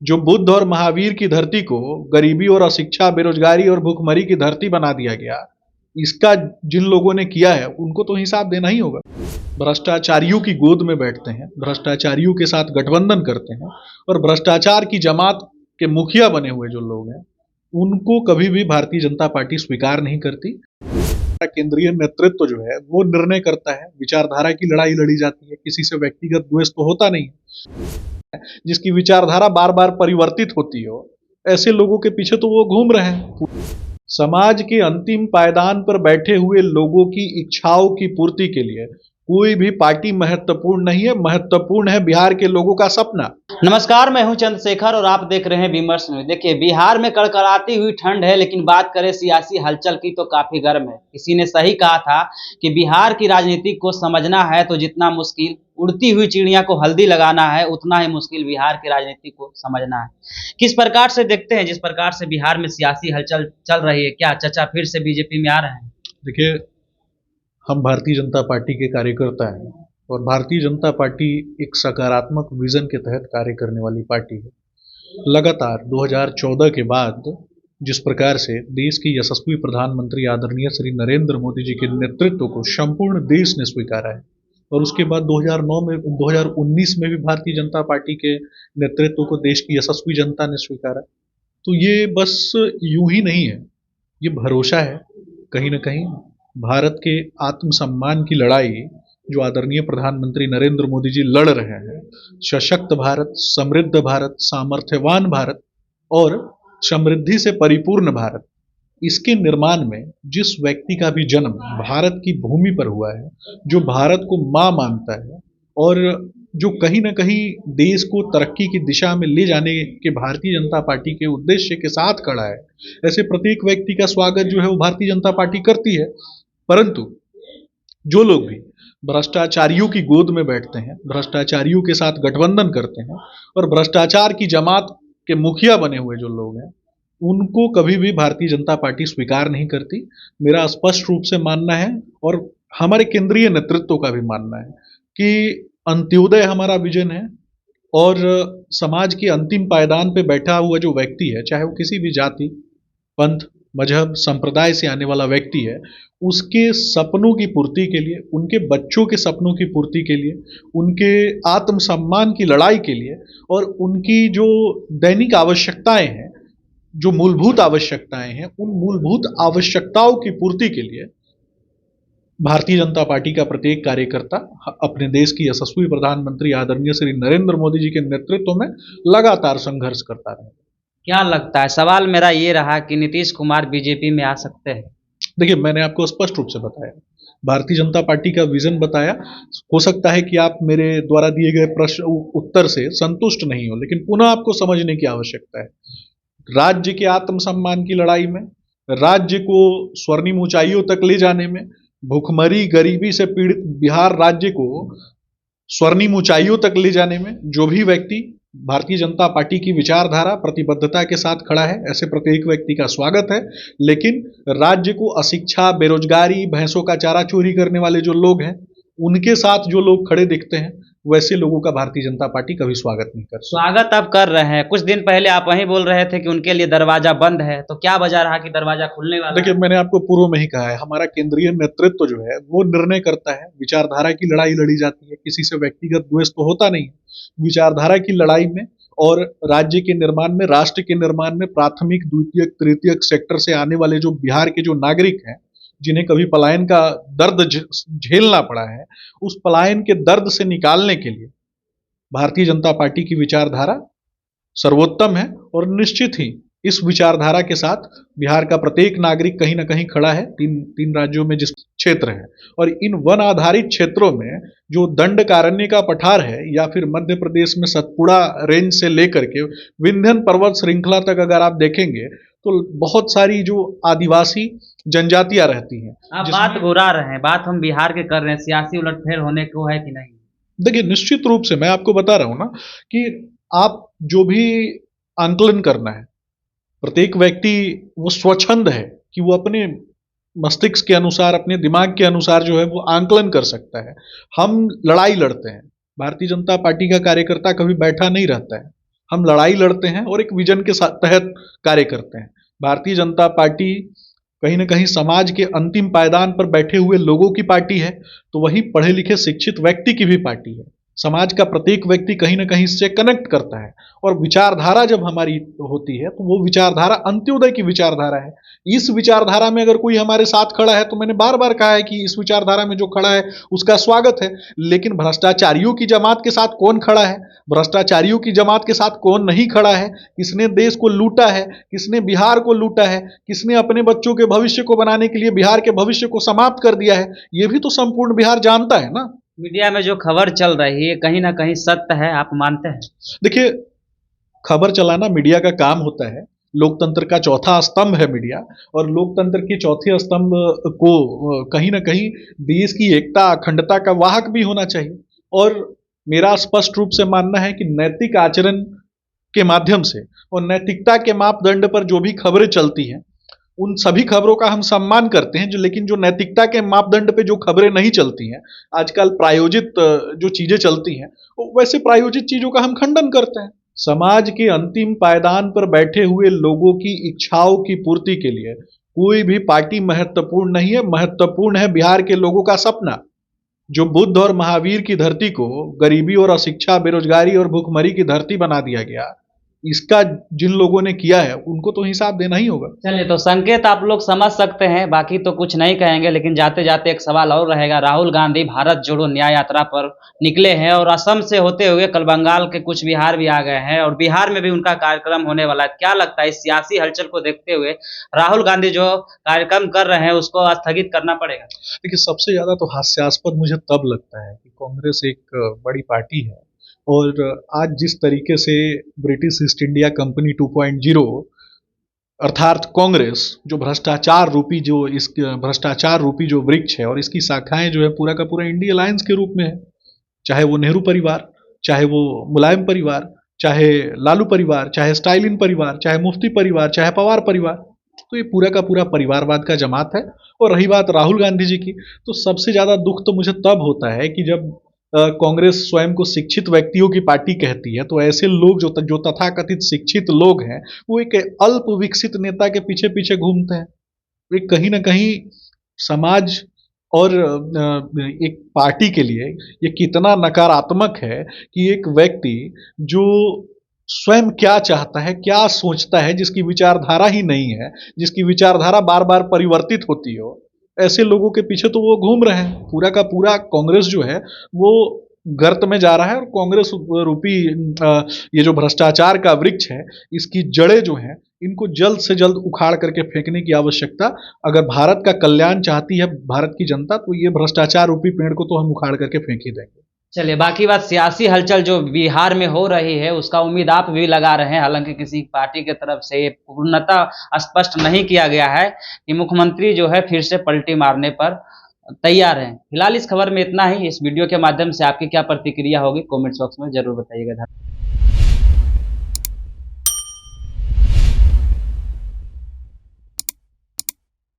जो बुद्ध और महावीर की धरती को गरीबी और अशिक्षा, बेरोजगारी और भूखमरी की धरती बना दिया गया, इसका जिन लोगों ने किया है उनको तो हिसाब देना ही होगा। भ्रष्टाचारियों की गोद में बैठते हैं, भ्रष्टाचारियों के साथ गठबंधन करते हैं और भ्रष्टाचार की जमात के मुखिया बने हुए जो लोग हैं उनको कभी भी भारतीय जनता पार्टी स्वीकार नहीं करती। केंद्रीय नेतृत्व जो है वो निर्णय करता है, विचारधारा की लड़ाई लड़ी जाती है, किसी से व्यक्तिगत द्वेष तो होता नहीं है। जिसकी विचारधारा बार बार परिवर्तित होती हो, ऐसे लोगों के पीछे तो वो घूम रहे हैं। समाज के अंतिम पायदान पर बैठे हुए लोगों की इच्छाओं की पूर्ति के लिए कोई भी पार्टी महत्वपूर्ण नहीं है, महत्वपूर्ण है बिहार के लोगों का सपना। नमस्कार, मैं हूं चंद्रशेखर और आप देख रहे हैं विमर्श न्यूज। देखिए, बिहार में कड़कड़ाती हुई ठंड है, लेकिन बात करें सियासी हलचल की तो काफी गर्म है। किसी ने सही कहा था कि बिहार की राजनीति को समझना है तो जितना मुश्किल उड़ती हुई चिड़िया को हल्दी लगाना है, उतना ही मुश्किल बिहार की राजनीति को समझना है। किस प्रकार से देखते हैं, जिस प्रकार से बिहार में सियासी हलचल चल रही है, क्या चचा फिर से बीजेपी में आ रहे हैं? देखिए, हम भारतीय जनता पार्टी के कार्यकर्ता हैं और भारतीय जनता पार्टी एक सकारात्मक विजन के तहत कार्य करने वाली पार्टी है। लगातार 2014 के बाद जिस प्रकार से देश के यशस्वी प्रधानमंत्री आदरणीय श्री नरेंद्र मोदी जी के नेतृत्व को संपूर्ण देश ने स्वीकारा है और उसके बाद 2019 में भी भारतीय जनता पार्टी के नेतृत्व को देश की यशस्वी जनता ने स्वीकारा। तो ये बस यूं ही नहीं है, ये भरोसा है कहीं ना कहीं भारत के आत्मसम्मान की लड़ाई जो आदरणीय प्रधानमंत्री नरेंद्र मोदी जी लड़ रहे हैं। सशक्त भारत, समृद्ध भारत, सामर्थ्यवान भारत और समृद्धि से परिपूर्ण भारत, इसके निर्माण में जिस व्यक्ति का भी जन्म भारत की भूमि पर हुआ है, जो भारत को मां मानता है और जो कहीं ना कहीं देश को तरक्की की दिशा में ले जाने के भारतीय जनता पार्टी के उद्देश्य के साथ खड़ा है, ऐसे प्रत्येक व्यक्ति का स्वागत जो है वो भारतीय जनता पार्टी करती है। परंतु जो लोग भी भ्रष्टाचारियों की गोद में बैठते हैं, भ्रष्टाचारियों के साथ गठबंधन करते हैं और भ्रष्टाचार की जमात के मुखिया बने हुए जो लोग हैं उनको कभी भी भारतीय जनता पार्टी स्वीकार नहीं करती। मेरा स्पष्ट रूप से मानना है और हमारे केंद्रीय नेतृत्व का भी मानना है कि अंत्योदय हमारा विजन है और समाज के अंतिम पायदान पे बैठा हुआ जो व्यक्ति है, चाहे वो किसी भी जाति, पंथ, मजहब, संप्रदाय से आने वाला व्यक्ति है, उसके सपनों की पूर्ति के लिए, उनके बच्चों के सपनों की पूर्ति के लिए, उनके आत्मसम्मान की लड़ाई के लिए और उनकी जो दैनिक आवश्यकताएं हैं, जो मूलभूत आवश्यकताएं हैं, उन मूलभूत आवश्यकताओं की पूर्ति के लिए भारतीय जनता पार्टी का प्रत्येक कार्यकर्ता अपने देश की यशस्वी प्रधानमंत्री आदरणीय श्री नरेंद्र मोदी जी के नेतृत्व में लगातार संघर्ष करता रहे। क्या लगता है, सवाल मेरा ये रहा कि नीतीश कुमार बीजेपी में आ सकते हैं? देखिए, मैंने आपको स्पष्ट रूप से बताया, भारतीय जनता पार्टी का विजन बताया। हो सकता है कि आप मेरे द्वारा दिए गए प्रश्न उत्तर से संतुष्ट नहीं हो, लेकिन पुनः आपको समझने की आवश्यकता है। राज्य के आत्मसम्मान की लड़ाई में, राज्य को स्वर्णिम ऊंचाइयों तक ले जाने में, भूखमरी गरीबी से पीड़ित बिहार राज्य को स्वर्णिम ऊंचाइयों तक ले जाने में जो भी व्यक्ति भारतीय जनता पार्टी की विचारधारा, प्रतिबद्धता के साथ खड़ा है, ऐसे प्रत्येक व्यक्ति का स्वागत है। लेकिन राज्य को अशिक्षा, बेरोजगारी, भैंसों का चारा चोरी करने वाले जो लोग हैं, उनके साथ जो लोग खड़े दिखते हैं, वैसे लोगों का भारतीय जनता पार्टी कभी स्वागत नहीं करती। स्वागत आप कर रहे हैं, कुछ दिन पहले आप वहीं बोल रहे थे कि उनके लिए दरवाजा बंद है, तो क्या वजह रहा कि दरवाजा खुलने वाला? देखिए, मैंने आपको पूर्व में ही कहा है, हमारा केंद्रीय नेतृत्व जो है वो निर्णय करता है, विचारधारा की लड़ाई लड़ी जाती है, किसी से व्यक्तिगत द्वेष तो होता नहीं है। विचारधारा की लड़ाई में और राज्य के निर्माण में, राष्ट्र के निर्माण में प्राथमिक, द्वितीयक, तृतीयक सेक्टर से आने वाले जो बिहार के जो नागरिक हैं, जिन्हें कभी पलायन का दर्द झेलना पड़ा है, उस पलायन के दर्द से निकालने के लिए भारतीय जनता पार्टी की विचारधारा सर्वोत्तम है और निश्चित ही इस विचारधारा के साथ बिहार का प्रत्येक नागरिक कहीं ना कहीं खड़ा है। तीन राज्यों में जिस क्षेत्र है और इन वन आधारित क्षेत्रों में जो दंडकारण्य का पठार है या फिर मध्य प्रदेश में सतपुड़ा रेंज से लेकर के विंध्यन पर्वत श्रृंखला तक अगर आप देखेंगे तो बहुत सारी जो आदिवासी जनजातियां रहती हैं। आप बात घुरा रहे हैं, बात हम बिहार के कर रहे हैं, सियासी उलटफेर होने को है कि नहीं? देखिए, निश्चित रूप से मैं आपको बता रहा हूं ना कि आप जो भी आंकलन करना है, प्रत्येक व्यक्ति वो स्वच्छंद है कि वो अपने मस्तिष्क के अनुसार, अपने दिमाग के अनुसार जो है वो आंकलन कर सकता है। हम लड़ाई लड़ते हैं, भारतीय जनता पार्टी का कार्यकर्ता कभी बैठा नहीं रहता है, हम लड़ाई लड़ते हैं और एक विजन के तहत कार्य करते हैं। भारतीय जनता पार्टी कहीं ना कहीं समाज के अंतिम पायदान पर बैठे हुए लोगों की पार्टी है, तो वही पढ़े लिखे शिक्षित व्यक्ति की भी पार्टी है। समाज का प्रत्येक व्यक्ति कहीं ना कहीं इससे कनेक्ट करता है, और विचारधारा जब हमारी होती है तो वो विचारधारा अंत्योदय की विचारधारा है। इस विचारधारा में अगर कोई हमारे साथ खड़ा है तो मैंने बार बार कहा है कि इस विचारधारा में जो खड़ा है उसका स्वागत है। लेकिन भ्रष्टाचारियों की जमात के साथ कौन खड़ा है, भ्रष्टाचारियों की जमात के साथ कौन नहीं खड़ा है, किसने देश को लूटा है, किसने बिहार को लूटा है, किसने अपने बच्चों के भविष्य को बनाने के लिए बिहार के भविष्य को समाप्त कर दिया है, ये भी तो संपूर्ण बिहार जानता है ना। मीडिया में जो खबर चल रही है कहीं ना कहीं सत्य है, आप मानते हैं? देखिए, खबर चलाना मीडिया का काम होता है। लोकतंत्र का चौथा स्तंभ है मीडिया, और लोकतंत्र के चौथे स्तंभ को कहीं ना कहीं देश की एकता अखंडता का वाहक भी होना चाहिए। और मेरा स्पष्ट रूप से मानना है कि नैतिक आचरण के माध्यम से और नैतिकता के मापदंड पर जो भी खबरें चलती हैं उन सभी खबरों का हम सम्मान करते हैं, लेकिन जो नैतिकता के मापदंड पे जो खबरें नहीं चलती हैं, आजकल प्रायोजित जो चीजें चलती हैं, वैसे प्रायोजित चीजों का हम खंडन करते हैं। समाज के अंतिम पायदान पर बैठे हुए लोगों की इच्छाओं की पूर्ति के लिए कोई भी पार्टी महत्वपूर्ण नहीं है। महत्वपूर्ण है बिहार के लोगों का सपना, जो बुद्ध और महावीर की धरती को गरीबी और अशिक्षा, बेरोजगारी और भूखमरी की धरती बना दिया गया। इसका जिन लोगों ने किया है उनको तो हिसाब देना ही होगा। चलिए, तो संकेत आप लोग समझ सकते हैं, बाकी तो कुछ नहीं कहेंगे, लेकिन जाते जाते एक सवाल और रहेगा। राहुल गांधी भारत जोड़ो न्याय यात्रा पर निकले हैं और असम से होते हुए कल बंगाल के कुछ बिहार भी आ गए हैं और बिहार में भी उनका कार्यक्रम होने वाला है। क्या लगता है, इस सियासी हलचल को देखते हुए राहुल गांधी जो कार्यक्रम कर रहे हैं उसको स्थगित करना पड़ेगा? देखिए, सबसे ज्यादा तो हास्यास्पद मुझे तब लगता है कि कांग्रेस एक बड़ी पार्टी है, और आज जिस तरीके से ब्रिटिश ईस्ट इंडिया कंपनी 2.0 अर्थात कांग्रेस, जो भ्रष्टाचार रूपी जो वृक्ष है और इसकी शाखाएं जो है पूरा का पूरा इंडिया अलायंस के रूप में है, चाहे वो नेहरू परिवार, चाहे वो मुलायम परिवार, चाहे लालू परिवार, चाहे स्टालिन परिवार, चाहे मुफ्ती परिवार, चाहे पवार परिवार, तो ये पूरा का पूरा परिवारवाद का जमात है। और रही बात राहुल गांधी जी की, तो सबसे ज्यादा दुख तो मुझे तब होता है कि जब कांग्रेस स्वयं को शिक्षित व्यक्तियों की पार्टी कहती है, तो ऐसे लोग जो तथाकथित शिक्षित लोग हैं वो एक अल्प विकसित नेता के पीछे पीछे घूमते हैं। वे कहीं ना कहीं समाज और एक पार्टी के लिए ये कितना नकारात्मक है कि एक व्यक्ति जो स्वयं क्या चाहता है, क्या सोचता है, जिसकी विचारधारा ही नहीं है, जिसकी विचारधारा बार बार परिवर्तित होती हो, ऐसे लोगों के पीछे तो वो घूम रहे हैं। पूरा का पूरा कांग्रेस जो है वो गर्त में जा रहा है, और कांग्रेस रूपी ये जो भ्रष्टाचार का वृक्ष है, इसकी जड़ें जो हैं इनको जल्द से जल्द उखाड़ करके फेंकने की आवश्यकता, अगर भारत का कल्याण चाहती है भारत की जनता, तो ये भ्रष्टाचार रूपी पेड़ को तो हम उखाड़ करके फेंक ही देंगे। चलिए, बाकी बात सियासी हलचल जो बिहार में हो रही है उसका उम्मीद आप भी लगा रहे हैं, हालांकि किसी पार्टी की तरफ से ये पूर्णतः स्पष्ट नहीं किया गया है कि मुख्यमंत्री जो है फिर से पलटी मारने पर तैयार हैं। फिलहाल इस खबर में इतना ही। इस वीडियो के माध्यम से आपकी क्या प्रतिक्रिया होगी कमेंट बॉक्स में जरूर बताइएगा।